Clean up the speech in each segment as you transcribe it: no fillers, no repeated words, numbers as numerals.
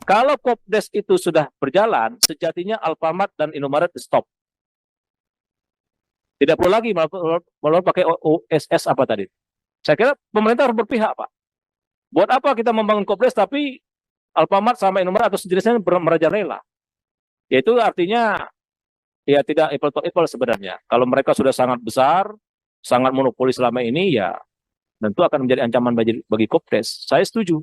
Kalau Kopdes itu sudah berjalan, sejatinya Alfamart dan Indomaret stop. Tidak perlu lagi malah pakai OSS apa tadi. Saya kira pemerintah harus berpihak, Pak. Buat apa kita membangun Kopdes tapi Alfamart sama Indomaret atau sejenisnya merajalela? Yaitu artinya ya tidak apple to apple sebenarnya. Kalau mereka sudah sangat besar, sangat monopoli selama ini, ya tentu akan menjadi ancaman bagi Kopdes. Saya setuju.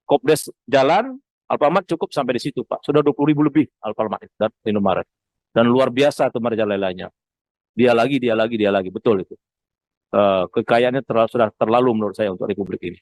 Kopdes jalan, Alfamart cukup sampai di situ, Pak. Sudah 20.000 lebih Alfamart dan Indomaret. Dan luar biasa tuh merajalelanya. Dia lagi. Betul itu. Kekayaannya sudah terlalu menurut saya untuk Republik ini.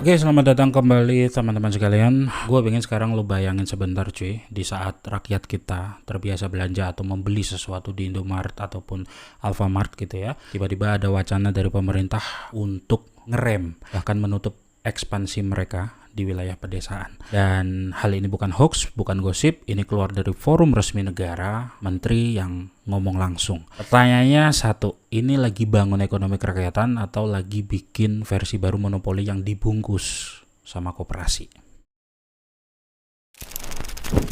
Oke, selamat datang kembali teman-teman sekalian. Gue pengen sekarang lo bayangin sebentar cuy, di saat rakyat kita terbiasa belanja atau membeli sesuatu di Indomaret ataupun Alfamart gitu ya, tiba-tiba ada wacana dari pemerintah untuk ngerem, bahkan menutup ekspansi mereka di wilayah pedesaan. Dan hal ini bukan hoax, bukan gosip, ini keluar dari forum resmi negara, menteri yang ngomong langsung. Pertanyaannya satu, ini lagi bangun ekonomi kerakyatan atau lagi bikin versi baru monopoli yang dibungkus sama koperasi?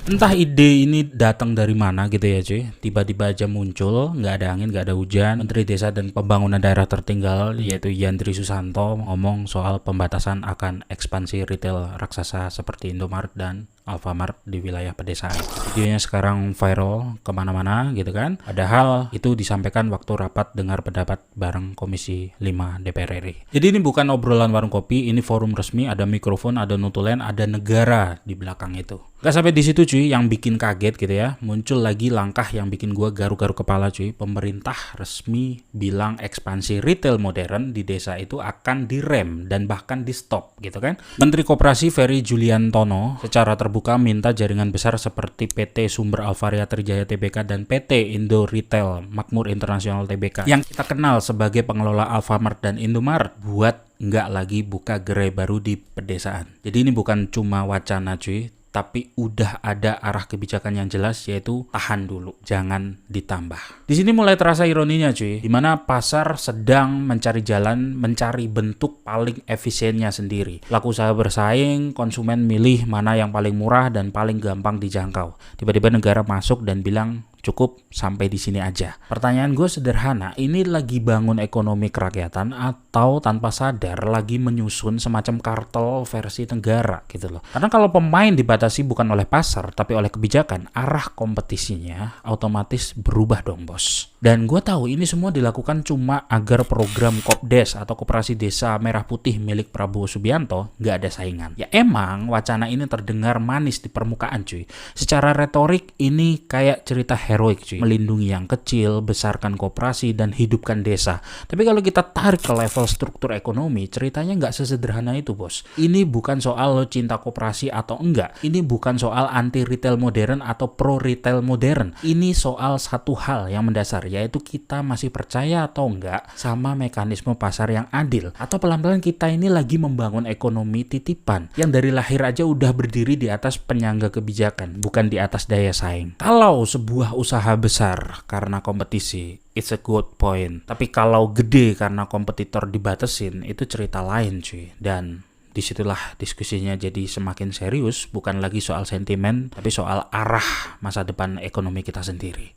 Entah ide ini datang dari mana gitu ya cuy, tiba-tiba aja muncul, nggak ada angin, nggak ada hujan. Menteri Desa dan Pembangunan Daerah Tertinggal yaitu Yandri Susanto ngomong soal pembatasan akan ekspansi retail raksasa seperti Indomaret dan Alfamart di wilayah pedesaan. Videonya sekarang viral kemana-mana gitu kan. Padahal itu disampaikan waktu rapat dengar pendapat bareng Komisi 5 DPR RI. Jadi ini bukan obrolan warung kopi, ini forum resmi, ada mikrofon, ada notulen, ada negara di belakang itu. Gak sampai di situ cuy, yang bikin kaget gitu ya, muncul lagi langkah yang bikin gua garu-garu kepala cuy. Pemerintah resmi bilang ekspansi retail modern di desa itu akan direm dan bahkan di stop gitu kan. Menteri Koperasi Ferry Juliantono secara terbuka minta jaringan besar seperti PT Sumber Alvaria Trijaya Tbk dan PT Indo Retail Makmur Internasional Tbk yang kita kenal sebagai pengelola Alfamart dan Indomaret buat nggak lagi buka gerai baru di pedesaan. Jadi ini bukan cuma wacana cuy, tapi udah ada arah kebijakan yang jelas, yaitu tahan dulu, jangan ditambah. Di sini mulai terasa ironinya cuy, di mana pasar sedang mencari jalan, mencari bentuk paling efisiennya sendiri. Pelaku usaha bersaing, konsumen milih mana yang paling murah dan paling gampang dijangkau. Tiba-tiba negara masuk dan bilang cukup sampai di sini aja. Pertanyaan gue sederhana, ini lagi bangun ekonomi kerakyatan atau tanpa sadar lagi menyusun semacam kartel versi negara gitu loh. Karena kalau pemain dibatasi bukan oleh pasar tapi oleh kebijakan, arah kompetisinya otomatis berubah dong bos. Dan gue tahu ini semua dilakukan cuma agar program Kopdes atau Koperasi Desa Merah Putih milik Prabowo Subianto nggak ada saingan. Ya emang wacana ini terdengar manis di permukaan cuy. Secara retorik ini kayak cerita heroik cuy, melindungi yang kecil, besarkan koperasi dan hidupkan desa. Tapi kalau kita tarik ke level struktur ekonomi, ceritanya nggak sesederhana itu bos. Ini bukan soal lo cinta koperasi atau enggak, ini bukan soal anti retail modern atau pro retail modern. Ini soal satu hal yang mendasar, yaitu kita masih percaya atau enggak sama mekanisme pasar yang adil, atau pelan-pelan kita ini lagi membangun ekonomi titipan yang dari lahir aja udah berdiri di atas penyangga kebijakan, bukan di atas daya saing. Kalau sebuah usaha besar karena kompetisi, it's a good point. Tapi kalau gede karena kompetitor dibatesin, itu cerita lain cuy. Dan disitulah diskusinya jadi semakin serius, bukan lagi soal sentimen, tapi soal arah masa depan ekonomi kita sendiri.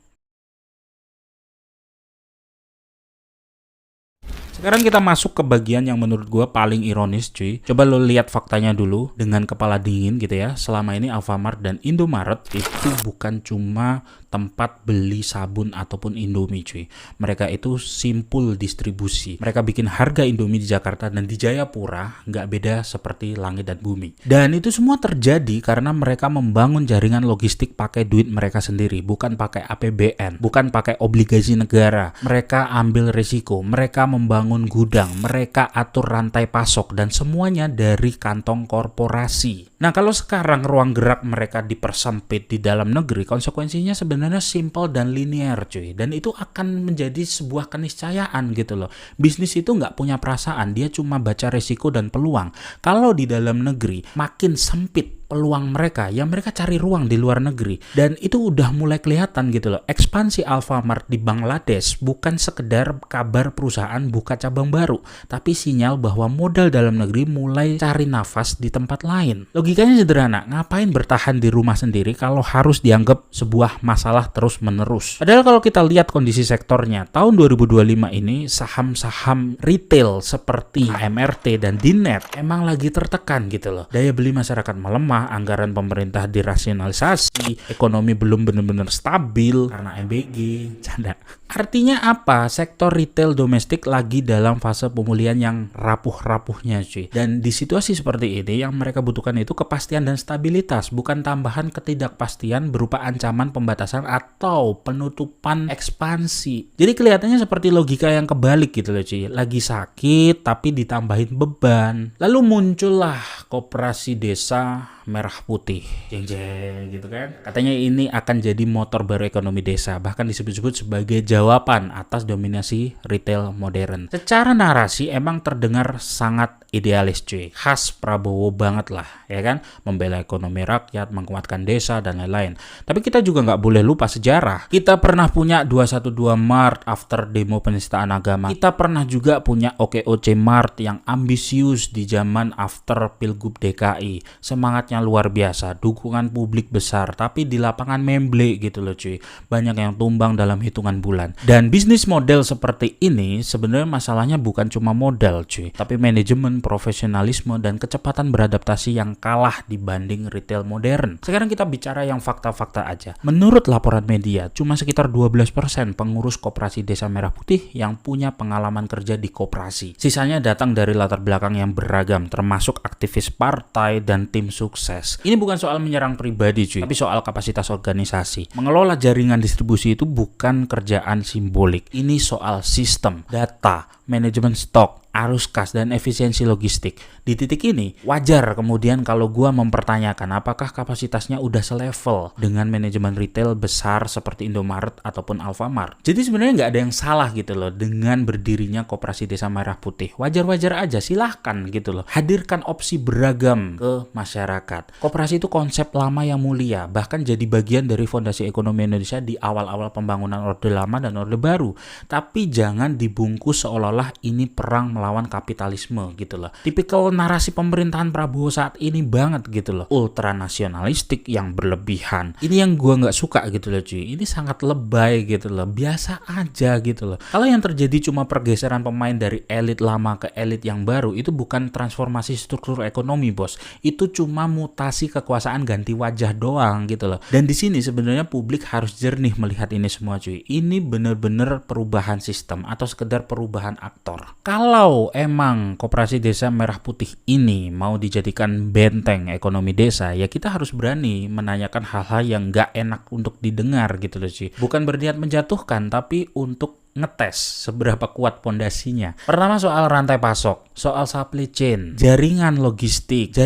Sekarang kita masuk ke bagian yang menurut gue paling ironis cuy. Coba lo lihat faktanya dulu dengan kepala dingin gitu ya. Selama ini Alfamart dan Indomaret itu bukan cuma tempat beli sabun ataupun Indomie cuy. Mereka itu simpul distribusi. Mereka bikin harga Indomie di Jakarta dan di Jayapura nggak beda seperti langit dan bumi. Dan itu semua terjadi karena mereka membangun jaringan logistik pakai duit mereka sendiri. Bukan pakai APBN, bukan pakai obligasi negara. Mereka ambil risiko, mereka membangun gudang, mereka atur rantai pasok dan semuanya dari kantong korporasi. Nah kalau sekarang ruang gerak mereka dipersempit di dalam negeri, konsekuensinya sebenarnya simple dan linear cuy. Dan itu akan menjadi sebuah keniscayaan gitu loh. Bisnis itu nggak punya perasaan, dia cuma baca resiko dan peluang. Kalau di dalam negeri makin sempit peluang mereka yang mereka cari ruang di luar negeri. Dan itu udah mulai kelihatan gitu loh. Ekspansi Alfamart di Bangladesh bukan sekedar kabar perusahaan buka cabang baru, tapi sinyal bahwa modal dalam negeri mulai cari nafas di tempat lain. Logikanya sederhana, ngapain bertahan di rumah sendiri kalau harus dianggap sebuah masalah terus-menerus. Padahal kalau kita lihat kondisi sektornya, tahun 2025 ini saham-saham retail seperti HMRT dan Dinet emang lagi tertekan gitu loh. Daya beli masyarakat melemah, anggaran pemerintah dirasionalisasi, ekonomi belum benar-benar stabil karena MBG. Canda. Artinya apa? Sektor retail domestik lagi dalam fase pemulihan yang rapuh-rapuhnya cuy. Dan di situasi seperti ini yang mereka butuhkan itu kepastian dan stabilitas, bukan tambahan ketidakpastian berupa ancaman pembatasan atau penutupan ekspansi. Jadi kelihatannya seperti logika yang kebalik gitu loh cuy. Lagi sakit tapi ditambahin beban. Lalu muncullah Koperasi Desa Merah Putih, jeng-jeng gitu kan. Katanya ini akan jadi motor baru ekonomi desa, bahkan disebut-sebut sebagai jawaban atas dominasi retail modern. Secara narasi emang terdengar sangat idealis cuy, khas Prabowo banget lah, ya kan, membela ekonomi rakyat, menguatkan desa dan lain-lain. Tapi kita juga nggak boleh lupa sejarah. Kita pernah punya 212 Mart after demo penistaan agama. Kita pernah juga punya OKOC Mart yang ambisius di zaman after Pilgub DKI. Semangatnya luar biasa, dukungan publik besar, tapi di lapangan memble gitu loh cuy. Banyak yang tumbang dalam hitungan bulan. Dan bisnis model seperti ini sebenarnya masalahnya bukan cuma modal cuy, tapi manajemen, profesionalisme, dan kecepatan beradaptasi yang kalah dibanding retail modern. Sekarang kita bicara yang fakta-fakta aja. Menurut laporan media, cuma sekitar 12% pengurus Koperasi Desa Merah Putih yang punya pengalaman kerja di koperasi. Sisanya datang dari latar belakang yang beragam, termasuk aktivis partai dan tim sukses. Ini bukan soal menyerang pribadi cuy, tapi soal kapasitas organisasi. Mengelola jaringan distribusi itu bukan kerjaan simbolik. Ini soal sistem, data, manajemen stok, arus kas, dan efisiensi logistik. Di titik ini, wajar kemudian kalau gua mempertanyakan apakah kapasitasnya udah selevel dengan manajemen retail besar seperti Indomaret ataupun Alfamart. Jadi sebenarnya nggak ada yang salah gitu loh dengan berdirinya Koperasi Desa Merah Putih. Wajar-wajar aja, silahkan gitu loh. Hadirkan opsi beragam ke masyarakat. Koperasi itu konsep lama yang mulia, bahkan jadi bagian dari fondasi ekonomi Indonesia di awal-awal pembangunan Orde Lama dan Orde Baru. Tapi jangan dibungkus seolah-olah ini perang melawan kapitalisme gitu loh. Tipikal narasi pemerintahan Prabowo saat ini banget gitu loh. Ultranasionalistik yang berlebihan. Ini yang gua nggak suka gitu loh cuy. Ini sangat lebay gitu loh. Biasa aja gitu loh. Kalau yang terjadi cuma pergeseran pemain dari elit lama ke elit yang baru, itu bukan transformasi struktur ekonomi bos. Itu cuma mutasi kekuasaan ganti wajah doang gitu loh. Dan di sini sebenarnya publik harus jernih melihat ini semua cuy. Ini bener-bener perubahan sistem atau sekedar perubahan aktor. Kalau emang Koperasi Desa Merah Putih ini mau dijadikan benteng ekonomi desa, ya kita harus berani menanyakan hal-hal yang gak enak untuk didengar gitu loh sih. Bukan berniat menjatuhkan, tapi untuk ngetes seberapa kuat pondasinya. Pertama soal rantai pasok, soal supply chain, jaringan logistik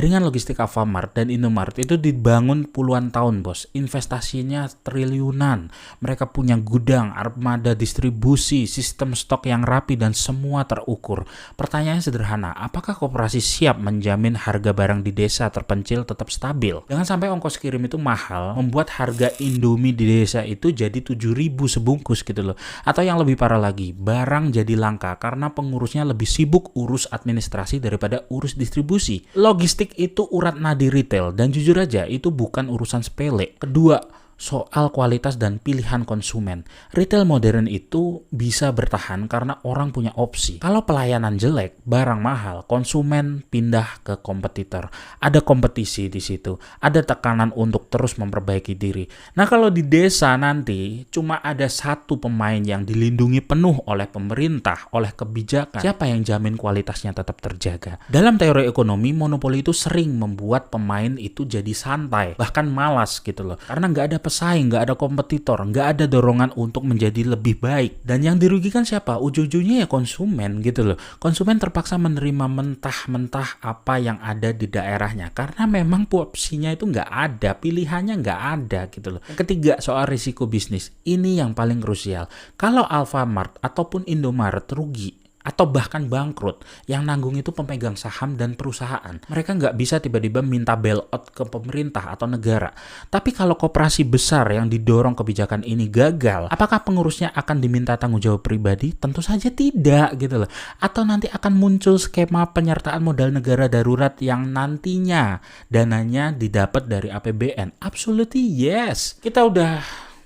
Alfamart dan Indomaret itu dibangun puluhan tahun bos. Investasinya triliunan. Mereka punya gudang, armada distribusi, sistem stok yang rapi dan semua terukur. Pertanyaannya sederhana, apakah koperasi siap menjamin harga barang di desa terpencil tetap stabil? Jangan sampai ongkos kirim itu mahal, membuat harga Indomie di desa itu jadi 7.000 sebungkus gitu loh. Atau yang lebih parah lagi, barang jadi langka karena pengurusnya lebih sibuk urus administrasi daripada urus distribusi. Logistik itu urat nadi retail dan jujur aja itu bukan urusan sepele. Kedua, soal kualitas dan pilihan konsumen. Retail modern itu bisa bertahan karena orang punya opsi. Kalau pelayanan jelek, barang mahal, konsumen pindah ke kompetitor. Ada kompetisi di situ. Ada tekanan untuk terus memperbaiki diri. Nah, kalau di desa nanti cuma ada satu pemain yang dilindungi penuh oleh pemerintah, oleh kebijakan. Siapa yang jamin kualitasnya tetap terjaga? Dalam teori ekonomi, monopoli itu sering membuat pemain itu jadi santai, bahkan malas gitu loh. Karena nggak ada pesaing, nggak ada kompetitor, nggak ada dorongan untuk menjadi lebih baik. Dan yang dirugikan siapa? Ujung-ujungnya ya konsumen gitu loh. Konsumen terpaksa menerima mentah-mentah apa yang ada di daerahnya karena memang opsinya itu nggak ada, pilihannya nggak ada gitu loh. Yang ketiga, soal risiko bisnis. Ini yang paling krusial. Kalau Alfamart ataupun Indomaret rugi, atau bahkan bangkrut, yang nanggung itu pemegang saham dan perusahaan. Mereka nggak bisa tiba-tiba minta bailout ke pemerintah atau negara. Tapi kalau koperasi besar yang didorong kebijakan ini gagal, apakah pengurusnya akan diminta tanggung jawab pribadi? Tentu saja tidak gitu loh. Atau nanti akan muncul skema penyertaan modal negara darurat yang nantinya dananya didapat dari APBN. Absolutely yes. Kita udah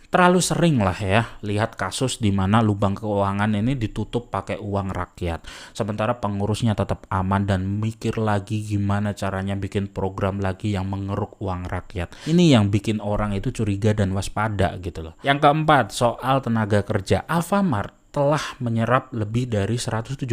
terlalu sering lah ya lihat kasus di mana lubang keuangan ini ditutup pakai uang rakyat. Sementara pengurusnya tetap aman dan mikir lagi gimana caranya bikin program lagi yang mengeruk uang rakyat. Ini yang bikin orang itu curiga dan waspada gitu loh. Yang keempat, soal tenaga kerja. Alfamart telah menyerap lebih dari 170.000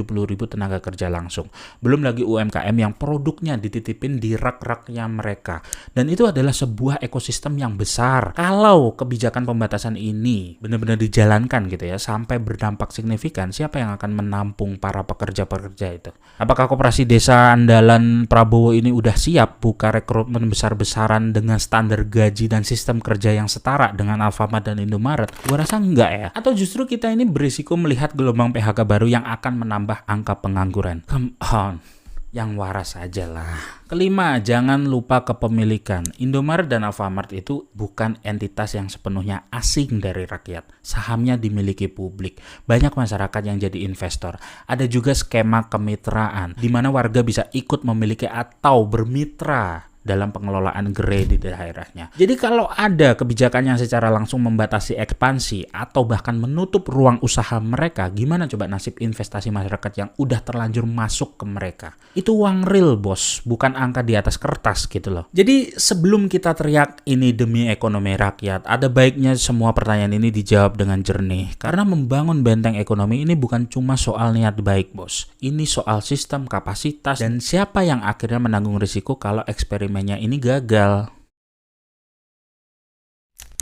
tenaga kerja langsung. Belum lagi UMKM yang produknya dititipin di rak-raknya mereka. Dan itu adalah sebuah ekosistem yang besar. Kalau kebijakan pembatasan ini benar-benar dijalankan gitu ya, sampai berdampak signifikan, siapa yang akan menampung para pekerja-pekerja itu? Apakah koperasi desa andalan Prabowo ini udah siap buka rekrutmen besar-besaran dengan standar gaji dan sistem kerja yang setara dengan Alfamart dan Indomaret? Gua rasa enggak ya. Atau justru kita ini berisiko melihat gelombang PHK baru yang akan menambah angka pengangguran. Come on, yang waras aja lah. Kelima, jangan lupa kepemilikan. Indomaret dan Alfamart itu bukan entitas yang sepenuhnya asing dari rakyat. Sahamnya dimiliki publik. Banyak masyarakat yang jadi investor. Ada juga skema kemitraan, di mana warga bisa ikut memiliki atau bermitra dalam pengelolaan gerai di daerahnya. Jadi kalau ada kebijakan yang secara langsung membatasi ekspansi atau bahkan menutup ruang usaha mereka, gimana coba nasib investasi masyarakat yang udah terlanjur masuk ke mereka? Itu uang real, bos, bukan angka di atas kertas gitu loh. Jadi sebelum kita teriak ini demi ekonomi rakyat, ada baiknya semua pertanyaan ini dijawab dengan jernih. Karena membangun benteng ekonomi ini bukan cuma soal niat baik, bos. Ini soal sistem, kapasitas, dan siapa yang akhirnya menanggung risiko kalau eksperimennya ini gagal.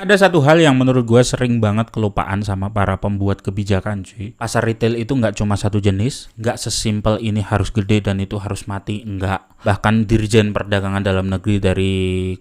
Ada satu hal yang menurut gue sering banget kelupaan sama para pembuat kebijakan cuy. Pasar retail itu nggak cuma satu jenis, nggak sesimpel ini harus gede dan itu harus mati, enggak. Bahkan Dirjen Perdagangan Dalam Negeri dari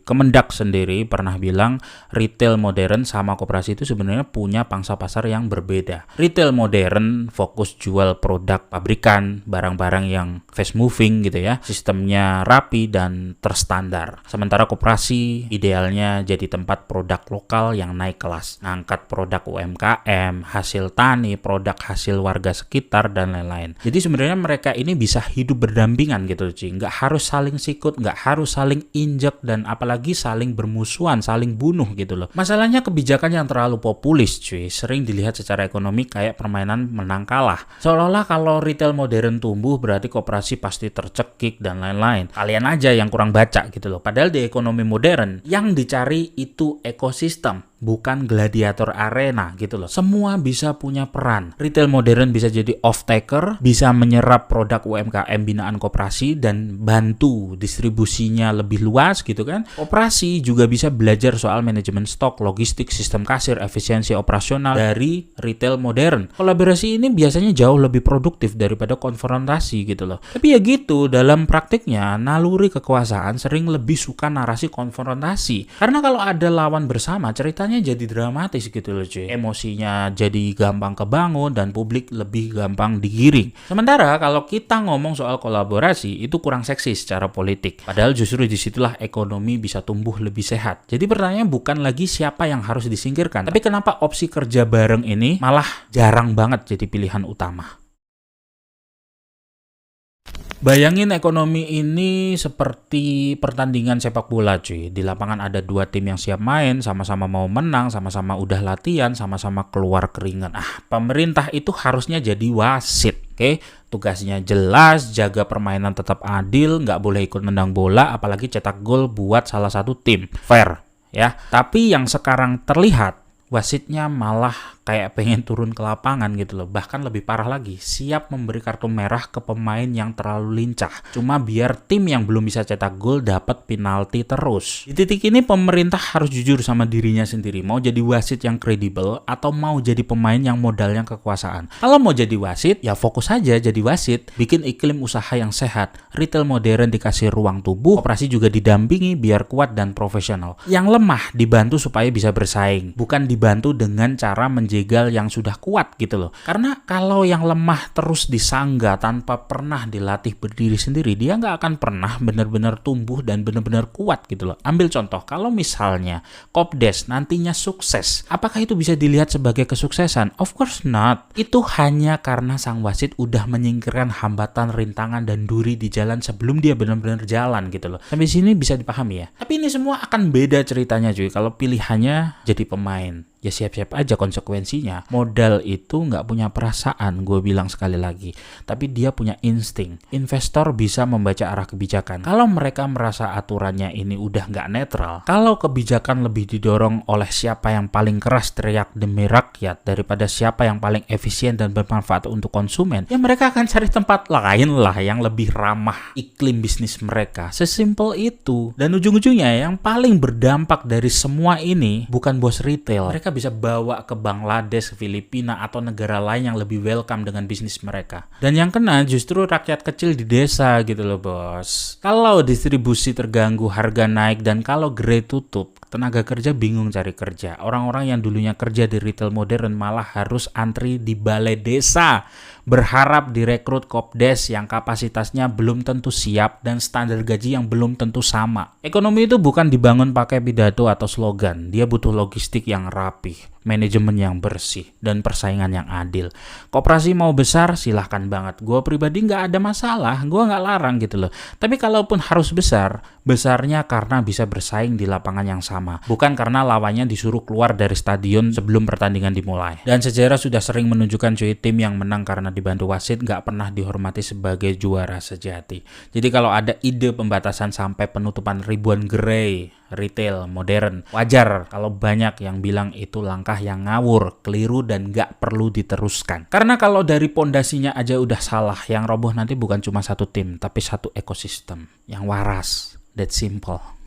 Kemendak sendiri pernah bilang retail modern sama koperasi itu sebenarnya punya pangsa pasar yang berbeda. Retail modern fokus jual produk pabrikan, barang-barang yang fast moving gitu ya, sistemnya rapi dan terstandar. Sementara koperasi idealnya jadi tempat produk lokal yang naik kelas, ngangkat produk UMKM, hasil tani, produk hasil warga sekitar dan lain-lain. Jadi sebenarnya mereka ini bisa hidup berdampingan gitu cuy, nggak harus saling sikut, nggak harus saling injek dan apalagi saling bermusuhan, saling bunuh gitu loh. Masalahnya kebijakan yang terlalu populis cuy, sering dilihat secara ekonomi kayak permainan menang kalah. Seolah-olah kalau retail modern tumbuh berarti koperasi pasti tercekik dan lain-lain. Kalian aja yang kurang baca gitu loh. Padahal di ekonomi modern yang dicari itu ekosistem, bukan gladiator arena gitu loh. Semua bisa punya peran. Retail modern bisa jadi off-taker, bisa menyerap produk UMKM binaan koperasi dan bantu distribusinya lebih luas gitu kan. Koperasi juga bisa belajar soal manajemen stok, logistik, sistem kasir, efisiensi operasional dari retail modern. Kolaborasi ini biasanya jauh lebih produktif daripada konfrontasi gitu loh. Tapi ya gitu, dalam praktiknya naluri kekuasaan sering lebih suka narasi konfrontasi. Karena kalau ada lawan bersama, ceritanya jadi dramatis gitu loh cuy. Emosinya jadi gampang kebangun dan publik lebih gampang digiring. Sementara kalau kita ngomong soal kolaborasi itu kurang seksi secara politik. Padahal justru disitulah ekonomi bisa tumbuh lebih sehat. Jadi pertanyaannya bukan lagi siapa yang harus disingkirkan, tapi kenapa opsi kerja bareng ini malah jarang banget jadi pilihan utama. Bayangin ekonomi ini seperti pertandingan sepak bola cuy. Di lapangan ada dua tim yang siap main, sama-sama mau menang, sama-sama udah latihan, sama-sama keluar keringat. Pemerintah itu harusnya jadi wasit. Oke, tugasnya jelas, jaga permainan tetap adil, nggak boleh ikut nendang bola, apalagi cetak gol buat salah satu tim. Fair ya. Tapi yang sekarang terlihat, wasitnya malah kayak pengen turun ke lapangan gitu loh. Bahkan lebih parah lagi, siap memberi kartu merah ke pemain yang terlalu lincah. Cuma biar tim yang belum bisa cetak gol dapat penalti terus. Di titik ini pemerintah harus jujur sama dirinya sendiri. Mau jadi wasit yang kredibel atau mau jadi pemain yang modalnya kekuasaan. Kalau mau jadi wasit, ya fokus aja jadi wasit. Bikin iklim usaha yang sehat. Retail modern dikasih ruang tubuh, operasi juga didampingi biar kuat dan profesional. Yang lemah dibantu supaya bisa bersaing. Bukan dibantu dengan cara menjegal yang sudah kuat gitu loh. Karena kalau yang lemah terus disangga tanpa pernah dilatih berdiri sendiri, dia nggak akan pernah benar-benar tumbuh dan benar-benar kuat gitu loh. Ambil contoh, kalau misalnya Kopdes nantinya sukses, apakah itu bisa dilihat sebagai kesuksesan? Of course not. Itu hanya karena sang wasit udah menyingkirkan hambatan, rintangan, dan duri di jalan sebelum dia benar-benar jalan gitu loh. Sampai sini bisa dipahami ya. Tapi ini semua akan beda ceritanya cuy kalau pilihannya jadi pemain. Ya siap-siap aja konsekuensinya. Modal itu nggak punya perasaan, gue bilang sekali lagi. Tapi dia punya insting. Investor bisa membaca arah kebijakan. Kalau mereka merasa aturannya ini udah nggak netral, kalau kebijakan lebih didorong oleh siapa yang paling keras teriak demi rakyat daripada siapa yang paling efisien dan bermanfaat untuk konsumen, ya mereka akan cari tempat lain lah yang lebih ramah iklim bisnis mereka. Sesimpel itu. Dan ujung-ujungnya yang paling berdampak dari semua ini bukan bos retail. Mereka bisa bawa ke Bangladesh, Filipina, atau negara lain yang lebih welcome dengan bisnis mereka. Dan yang kena justru rakyat kecil di desa gitu loh bos. Kalau distribusi terganggu, harga naik, dan kalau gerai tutup, tenaga kerja bingung cari kerja. Orang-orang yang dulunya kerja di retail modern malah harus antri di balai desa, berharap direkrut Kopdes yang kapasitasnya belum tentu siap dan standar gaji yang belum tentu sama. Ekonomi itu bukan dibangun pakai pidato atau slogan. Dia butuh logistik yang rapih, manajemen yang bersih, dan persaingan yang adil. Koperasi mau besar, silahkan banget. Gue pribadi nggak ada masalah, gue nggak larang gitu loh. Tapi kalaupun harus besar, besarnya karena bisa bersaing di lapangan yang sama. Bukan karena lawannya disuruh keluar dari stadion sebelum pertandingan dimulai. Dan sejarah sudah sering menunjukkan cuy, tim yang menang karena dibantu wasit nggak pernah dihormati sebagai juara sejati. Jadi kalau ada ide pembatasan sampai penutupan ribuan gerai retail modern, wajar kalau banyak yang bilang itu langkah yang ngawur, keliru, dan nggak perlu diteruskan. Karena kalau dari pondasinya aja udah salah, yang roboh nanti bukan cuma satu tim, tapi satu ekosistem yang waras. That simple.